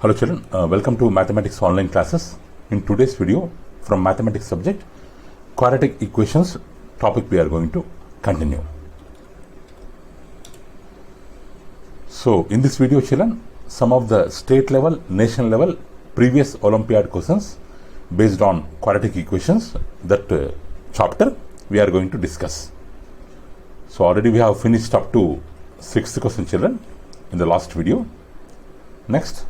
Hello children, welcome to mathematics online classes. In today's video from mathematics subject, quadratic equations topic we are going to continue. So in this video children, some of the state level, nation level, previous Olympiad questions based on quadratic equations, that chapter we are going to discuss. So already we have finished up to 6th question children in the last video. Next,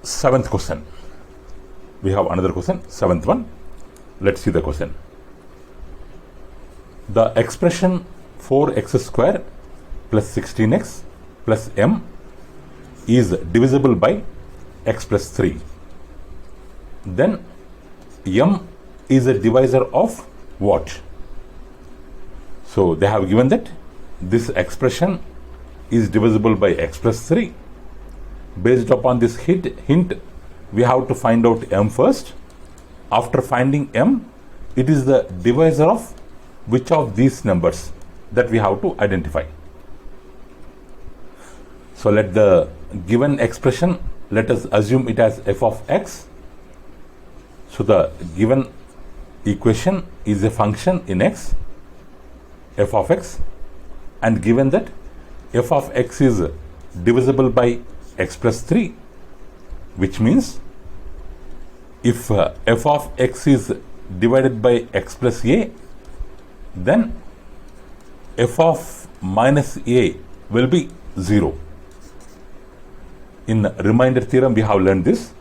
7th question. We have another question, 7th one. Let's see the question. The expression 4x square plus 16x plus m is divisible by x plus 3. Then m is a divisor of what? So they have given that this expression is divisible by x plus 3. Based upon this hint, we have to find out m first. After finding m, it is the divisor of which of these numbers that we have to identify. So let the given expression, let us assume it as f of x. So the given equation is a function in x, f of x, and given that f of x is divisible by x plus 3, which means if f of x is divided by x plus a, then f of minus a will be 0. In remainder theorem we have learned this.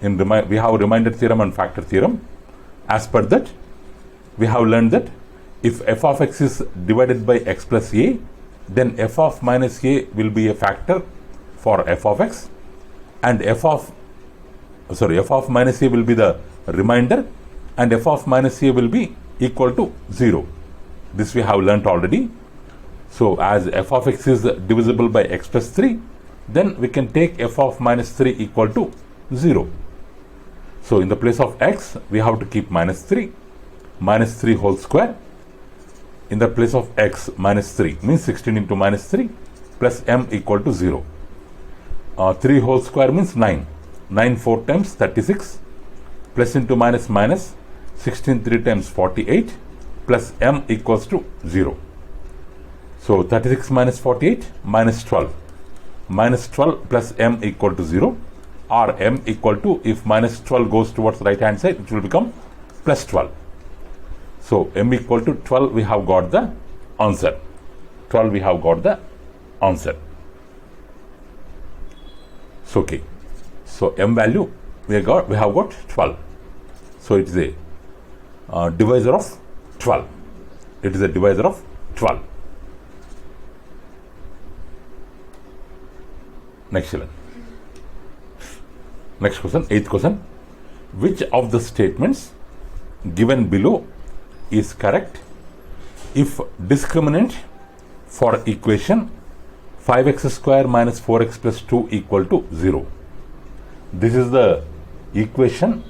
We have remainder theorem and factor theorem. As per that, we have learned that if f of x is divided by x plus a, then f of minus a will be a factor for f of x, and f of minus a will be the remainder, and f of minus a will be equal to 0. This we have learnt already. So as f of x is divisible by x plus 3, then we can take f of minus 3 equal to 0. So in the place of x, we have to keep minus 3 whole square. In the place of x, minus 3 means 16 into minus 3 plus m equal to 0. 3 whole square means 9. 9 4 times 36, plus into minus minus, 16 3 times 48, plus m equals to 0. So 36 minus 48 minus 12. Minus 12 plus m equal to 0, or m equal to, if minus 12 goes towards the right hand side, it will become plus 12. So m equal to 12, we have got the answer. 12 we have got the answer. So okay. So m value we have got 12. So it is a divisor of 12. It is a divisor of 12. Next one. Next question, 8th question. Which of the statements given below is correct if discriminant for equation 5x square minus 4x plus 2 equal to 0? This is the equation.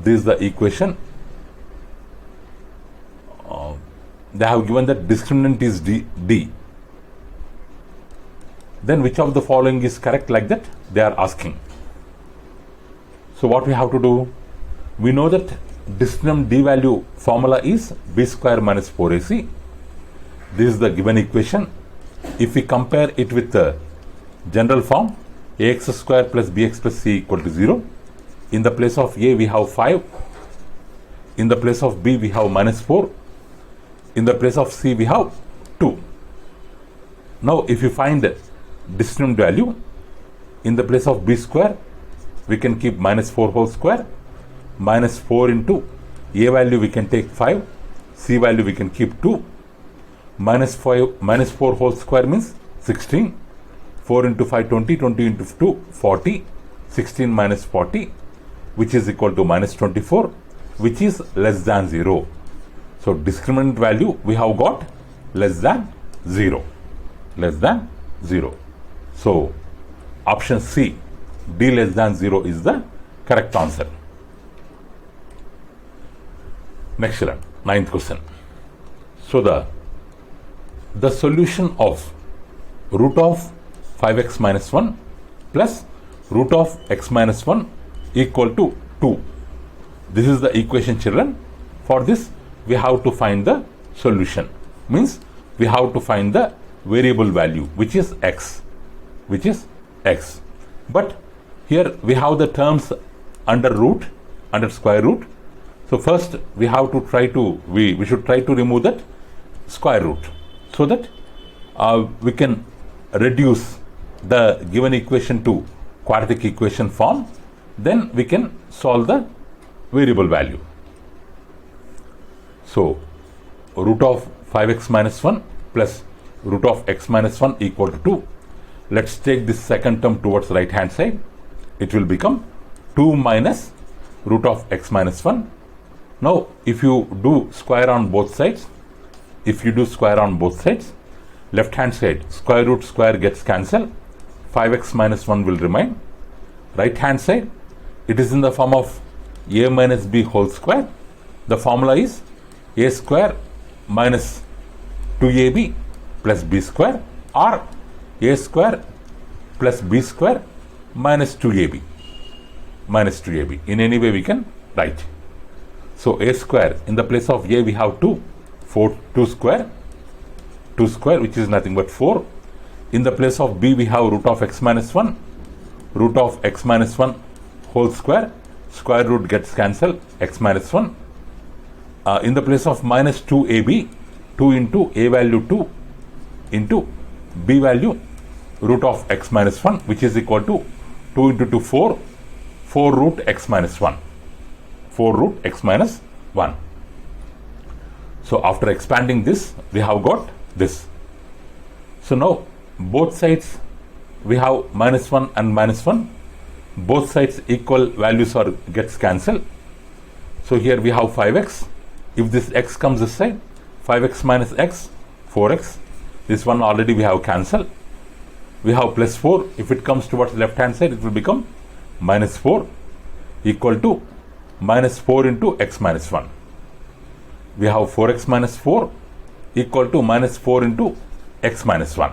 This is the equation. They have given that discriminant is d. Then which of the following is correct, like that they are asking. So what we have to do? We know that discriminant d value formula is b square minus 4ac. This is the given equation. If we compare it with the general form, ax square plus bx plus c equal to 0. In the place of a we have 5. In the place of b we have minus 4. In the place of c we have 2. Now if you find discriminant value, in the place of b square we can keep minus 4 whole square. Minus 4 into a value we can take 5. C value we can keep 2. Minus 4 whole square means 16. 4 into 5 20, 20 into 2 40, 16 minus 40, which is equal to minus 24, which is less than 0. So discriminant value we have got less than 0. Less than 0. So option C, d less than 0 is the correct answer. Next one, 9th question. So the solution of root of 5x minus 1 plus root of x minus 1 equal to 2. This is the equation, children. For this, we have to find the solution. Means we have to find the variable value, which is x. But here we have the terms under square root. So first we have to we should try to remove that square root, so that we can reduce the given equation to quadratic equation form. Then we can solve the variable value. So root of 5x minus 1 plus root of x minus 1 equal to 2. Let's take this second term towards the right hand side. It will become 2 minus root of x minus 1. Now if you do square on both sides, left hand side square root square gets cancelled, 5x minus 1 will remain. Right hand side, it is in the form of a minus b whole square. The formula is a square minus 2ab plus b square, or a square plus b square minus 2ab. In any way we can write. So a square, in the place of a we have 2 square, which is nothing but 4. In the place of b we have root of x minus 1 whole square, square root gets cancelled, x minus 1. In the place of minus 2ab, 2 into a value 2 into b value root of x minus 1, which is equal to 2 into 2 4 root x minus 1. So after expanding this, we have got this. So now both sides we have minus 1 and minus 1. Both sides equal values gets cancelled. So here we have 5x. If this x comes this side, 5x minus x, 4x. This one already we have cancelled. We have plus 4. If it comes towards left hand side, it will become minus 4 equal to minus 4 into x minus 1. We have 4x minus 4 equal to minus 4 into x minus 1.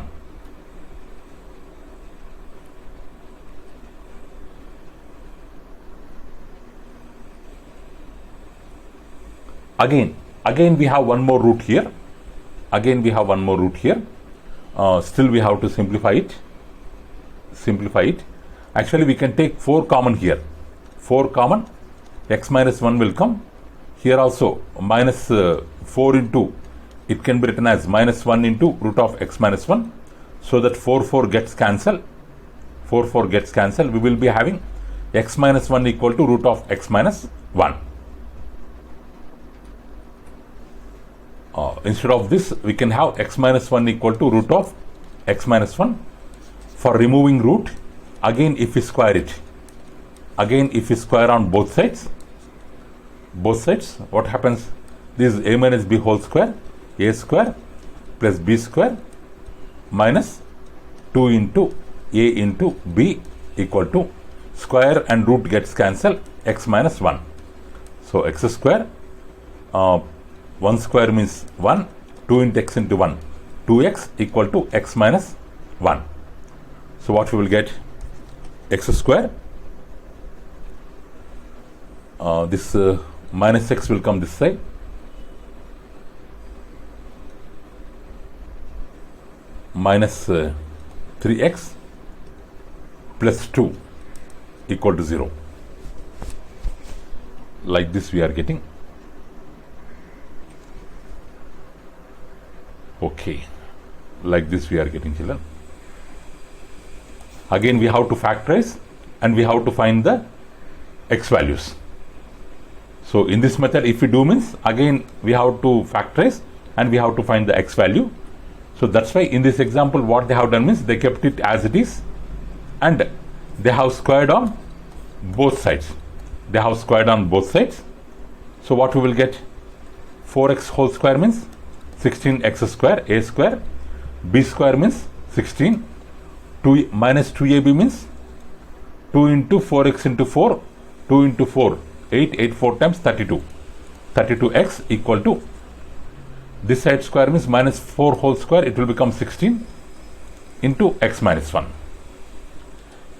Again we have one more root here. Still we have to simplify it. Actually we can take 4 common here. 4 common, x minus 1 will come. Here also minus 4 into, it can be written as minus 1 into root of x minus 1. So that 4 gets cancelled. We will be having x minus 1 equal to root of x minus 1. Instead of this, we can have x minus 1 equal to root of x minus 1. For removing root, again if we square it, on both sides, what happens? This is a minus b whole square, a square plus b square minus 2 into a into b equal to square and root gets cancelled, x minus 1. So x square, 1 square means 1, 2 into x into 1, 2x equal to x minus 1. So what we will get? X square, this minus x will come this side, minus 3x plus 2 equal to 0. Like this we are getting. Okay, like this we are getting, children. Again we have to factorize and we have to find the x values. So in this method, if we do means, again we have to factorize and we have to find the x value. So that's why in this example what they have done means they kept it as it is and they have squared on both sides. So what we will get? 4x whole square means 16x square, a square, b square means 16, 2 minus 2ab means 2 into 4x into 4, 2 into 4, 8 4 times 32, 32x equal to, this side square means minus 4 whole square, it will become 16 into x minus 1.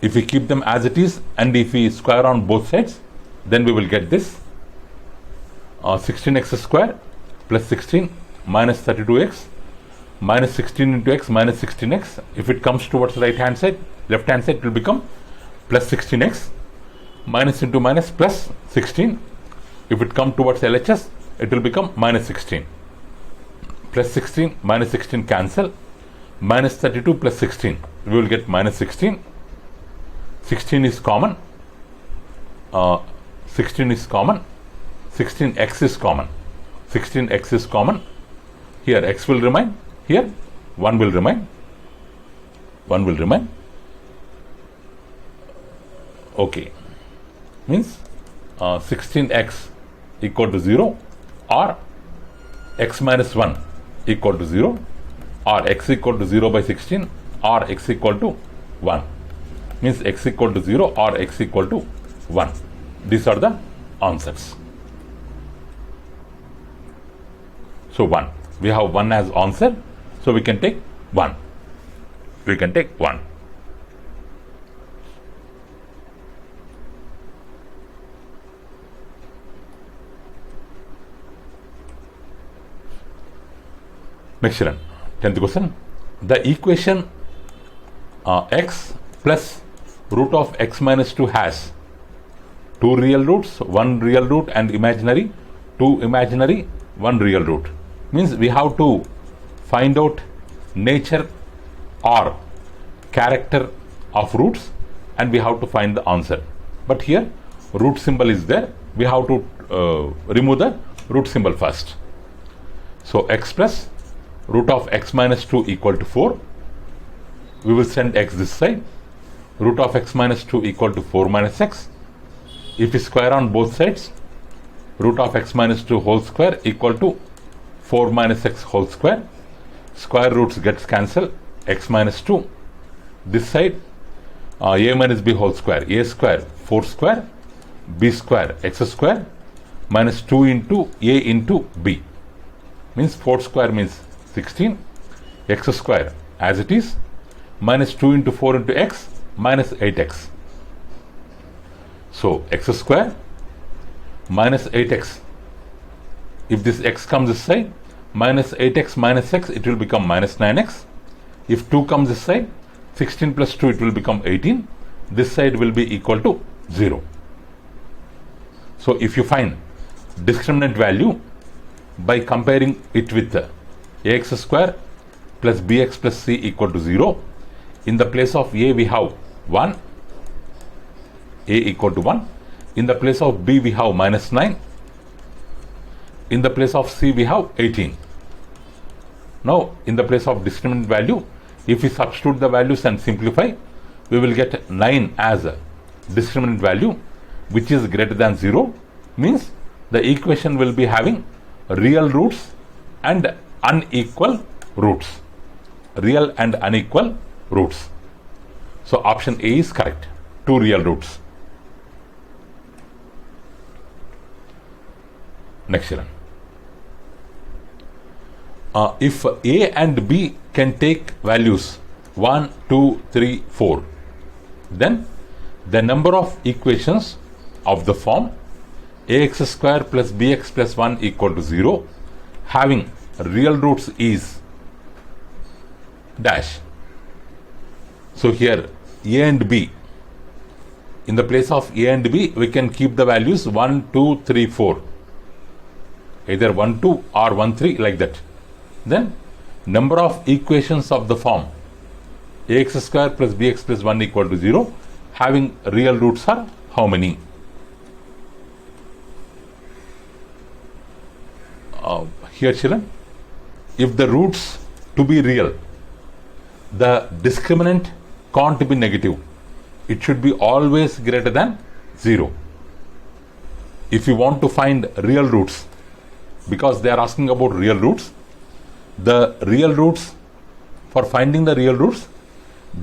If we keep them as it is and if we square on both sides, then we will get this 16x square plus 16 minus 32x minus 16 into x minus 16x. If it comes towards the right hand side, left hand side, it will become plus 16x minus into minus plus 16. If it comes towards LHS, it will become minus 16. Plus 16 minus 16 cancel. Minus 32 plus 16. We will get minus 16. 16 is common. 16 is common. 16x is common. 16x is common. Here x will remain. Here 1 will remain. 1 will remain. Okay. Means 16x equal to 0 or x minus 1 equal to 0 or x equal to 0 by 16 or x equal to 1. Means x equal to 0 or x equal to 1. These are the answers. So 1. We have 1 as answer. So we can take 1. We can take 1. Next one, 10th question. The equation x plus root of x minus 2 has 2 real roots, 1 real root and imaginary, 2 imaginary, 1 real root. Means we have to find out nature or character of roots and we have to find the answer. But here root symbol is there. We have to remove the root symbol first. So x plus root of x minus 2 equal to 4. We will send x this side. Root of x minus 2 equal to 4 minus x. If we square on both sides, root of x minus 2 whole square equal to 4 minus x whole square. Square roots gets cancelled. X minus 2. This side a minus b whole square. A square 4 square. B square x square minus 2 into a into b. Means 4 square means 16, x square as it is, minus 2 into 4 into x, minus 8x. So x square minus 8x. If this x comes this side, minus 8x minus x, it will become minus 9x. If 2 comes this side, 16 plus 2, it will become 18. This side will be equal to 0. So if you find discriminant value by comparing it with ax square plus bx plus c equal to 0. In the place of a we have 1, a equal to 1. In the place of b we have minus 9. In the place of c we have 18. Now in the place of discriminant value, if we substitute the values and simplify, we will get 9 as a discriminant value which is greater than 0. Means the equation will be having real roots and unequal roots. Real and unequal roots. So option A is correct. 2 real roots. Next one. If A and B can take values 1, 2, 3, 4, then the number of equations of the form ax square plus bx plus 1 equal to 0 having real roots is dash. So here a and b, in the place of a and b we can keep the values 1, 2, 3, 4, either 1, 2 or 1, 3 like that. Then number of equations of the form ax square plus bx plus 1 equal to 0 having real roots are how many? Here children, if the roots to be real, the discriminant can't be negative. It should be always greater than 0. If you want to find real roots, because they are asking about real roots, the real roots, for finding the real roots,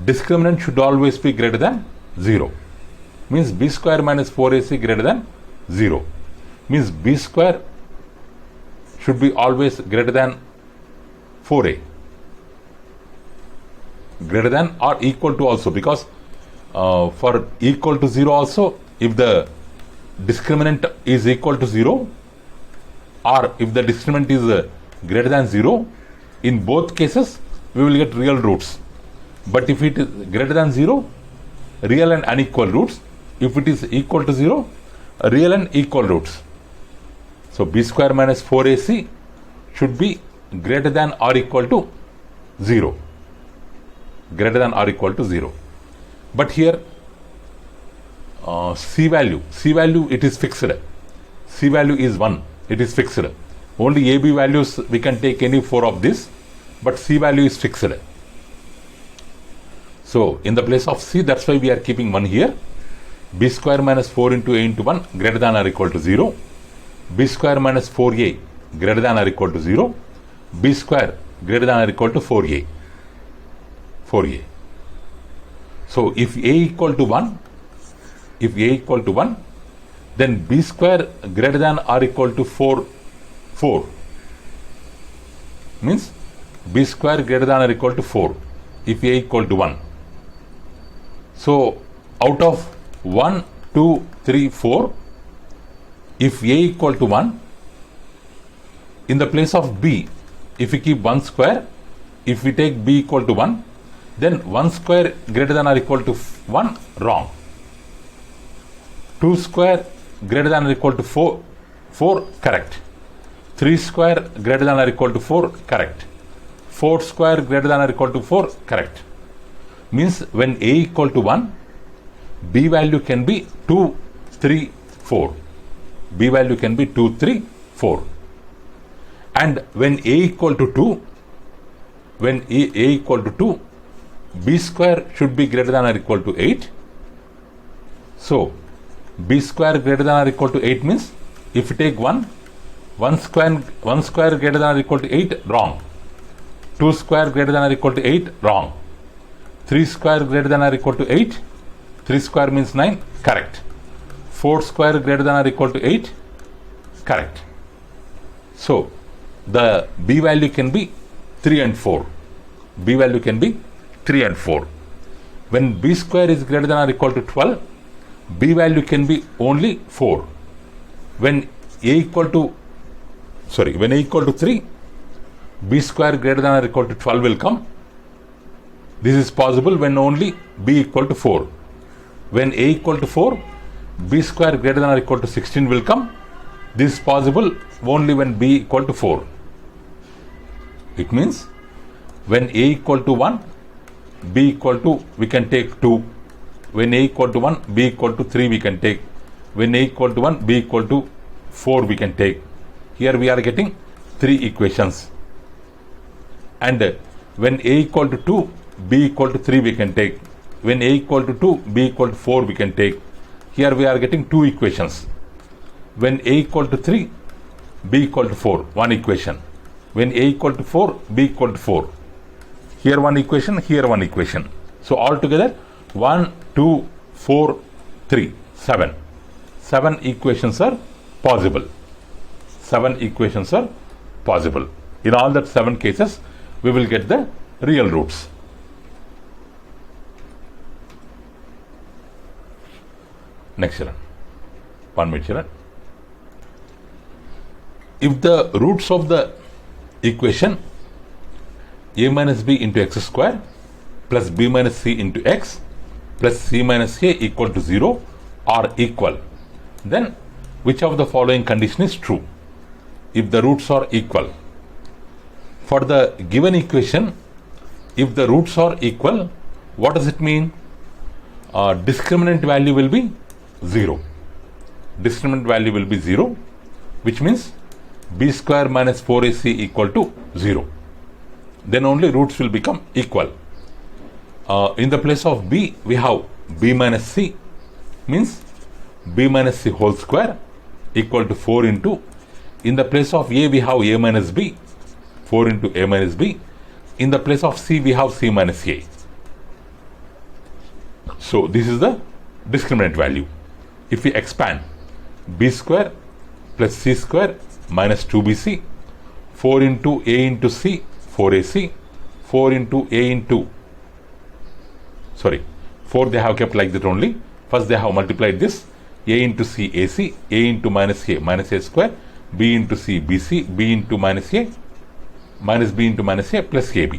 discriminant should always be greater than 0. Means b square minus 4ac greater than 0. Means b square should be always greater than 4a. Greater than or equal to also, because For equal to 0 also, if the discriminant is equal to 0 or if the discriminant is greater than 0, in both cases we will get real roots. But if it is greater than 0, real and unequal roots. If it is equal to 0, real and equal roots. So b square minus 4ac should be greater than or equal to 0. Greater than or equal to 0. But here c value it is fixed. C value is 1. It is fixed. Only ab values we can take any 4 of this, but c value is fixed. So in the place of c, that's why we are keeping 1 here. B square minus 4 into a into 1 greater than or equal to 0. B square minus 4a greater than or equal to 0. B square greater than or equal to 4a. 4a. So if a equal to 1, then b square greater than or equal to 4 means b square greater than or equal to 4 if a equal to 1. So out of 1, 2, 3, 4, if a equal to 1, in the place of b, if we keep 1 square, if we take b equal to 1, then 1 square greater than or equal to 1, wrong. 2 square greater than or equal to 4, correct. 3 square greater than or equal to 4, correct. 4 square greater than or equal to 4, correct. Means when a equal to 1, b value can be 2, 3, 4. B value can be 2, 3, 4. And when a equal to 2, b square should be greater than or equal to 8. So b square greater than or equal to 8 means if you take 1 square greater than or equal to 8, wrong. 2 square greater than or equal to 8, wrong. 3 square greater than or equal to 8, 3 square means 9, correct. 4 square greater than or equal to 8, correct. So the b value can be 3 and 4. B value can be 3 and 4. When b square is greater than or equal to 12, b value can be only 4. When a equal to 3, b square greater than or equal to 12 will come. This is possible when only b equal to 4. When a equal to 4, b square greater than or equal to 16 will come. This is possible only when b equal to 4. It means when a equal to 1, b equal to, we can take 2. When a equal to 1, b equal to 3 we can take. When a equal to 1, b equal to 4 we can take. Here we are getting 3 equations. And when a equal to 2, b equal to 3 we can take. When a equal to 2, b equal to 4 we can take. Here we are getting 2 equations. When a equal to 3, b equal to 4, 1 equation. When a equal to 4, b equal to 4. Here 1 equation, here 1 equation. So altogether 1, 2, 4, 3, 7. 7 equations are possible. 7 equations are possible. In all that 7 cases, we will get the real roots. Next children. 1 minute children. If the roots of the equation a minus b into x square plus b minus c into x plus c minus a equal to 0 are equal, then which of the following condition is true? If the roots are equal. For the given equation, if the roots are equal, what does it mean? Discriminant value will be 0. Discriminant value will be 0, which means b square minus 4ac equal to 0. Then only roots will become equal. In the place of b, we have b minus c, means b minus c whole square equal to 4 into, in the place of a we have a minus b, 4 into a minus b. In the place of c we have c minus a. So this is the discriminant value. If we expand, b square plus c square minus 2bc, 4 into a into c, 4ac, 4 into a into, 4 they have kept like that only. First they have multiplied this a into c ac, a into minus a square, b into c bc, b into minus a minus b into minus a plus ab.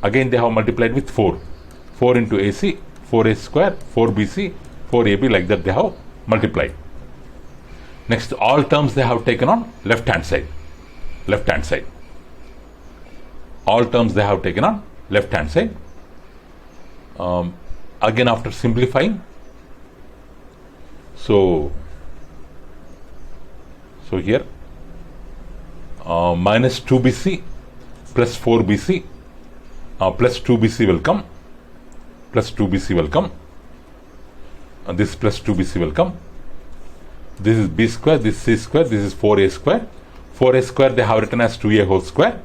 Again they have multiplied with 4. 4 into ac, 4a square, 4bc, 4ab, like that they have multiplied. Next, all terms they have taken on left hand side. Left hand side. All terms they have taken on left hand side. Again after simplifying, so here minus 2bc plus 4bc plus 2bc will come, plus 2bc will come, this plus 2bc will come, this is b square, this is c square, this is 4a square. 4a square they have written as 2a whole square,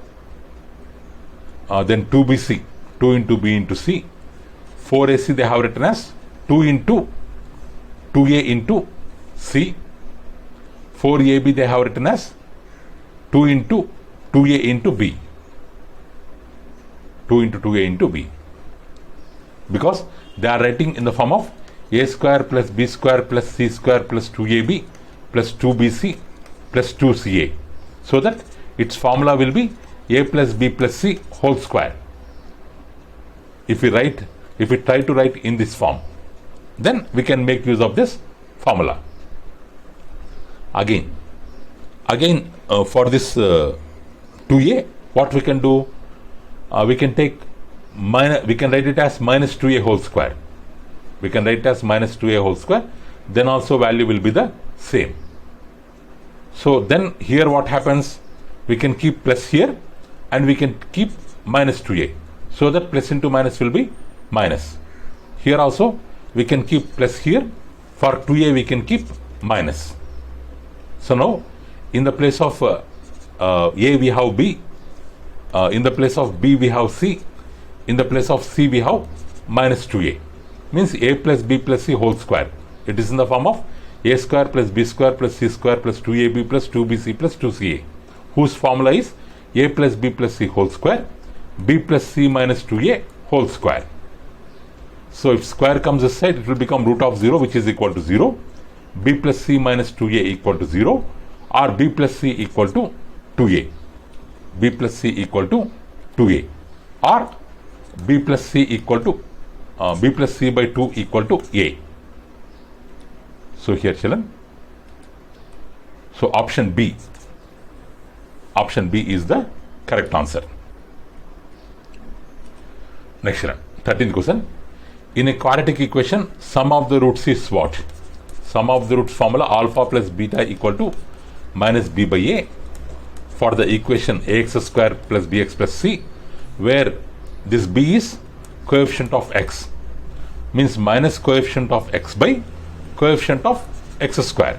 then 2bc, 2 into b into c, 4ac they have written as 2 into 2a into c, 4ab they have written as 2 into 2a into b, 2 into 2a into b, because they are writing in the form of a square plus b square plus c square plus 2ab plus 2bc plus 2ca, so that its formula will be a plus b plus c whole square. If we try to write in this form, then we can make use of this formula. Again for this 2a, what we can do, we can write it as minus 2a whole square. We can write it as minus 2a whole square, then also value will be the same. So then here what happens, we can keep plus here and we can keep minus 2a, so that plus into minus will be minus. Here also we can keep plus here, for 2a we can keep minus. So now in the place of a we have b, in the place of b we have c, in the place of c we have minus 2a, means a plus b plus c whole square. It is in the form of a square plus b square plus c square plus 2ab plus 2bc plus 2ca, whose formula is a plus b plus c whole square, b plus c minus 2a whole square. So if square comes this side, it will become root of 0, which is equal to 0, b plus c minus 2a equal to 0, or b plus c equal to 2a, b plus c equal to 2a, or b plus c equal to b plus c by 2 equal to a. So here children, so option B is the correct answer. Next children, 13th question. In a quadratic equation, sum of the roots is what? Sum of the roots formula alpha plus beta equal to minus b by a, for the equation ax square plus bx plus c, where this b is coefficient of x, means minus coefficient of x by coefficient of x square.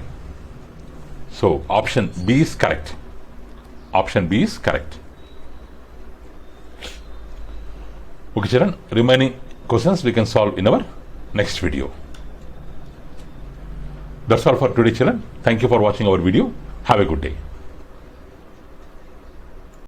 So option B is correct. Option B is correct. Okay children, remaining questions we can solve in our next video. That's all for today children. Thank you for watching our video. Have a good day.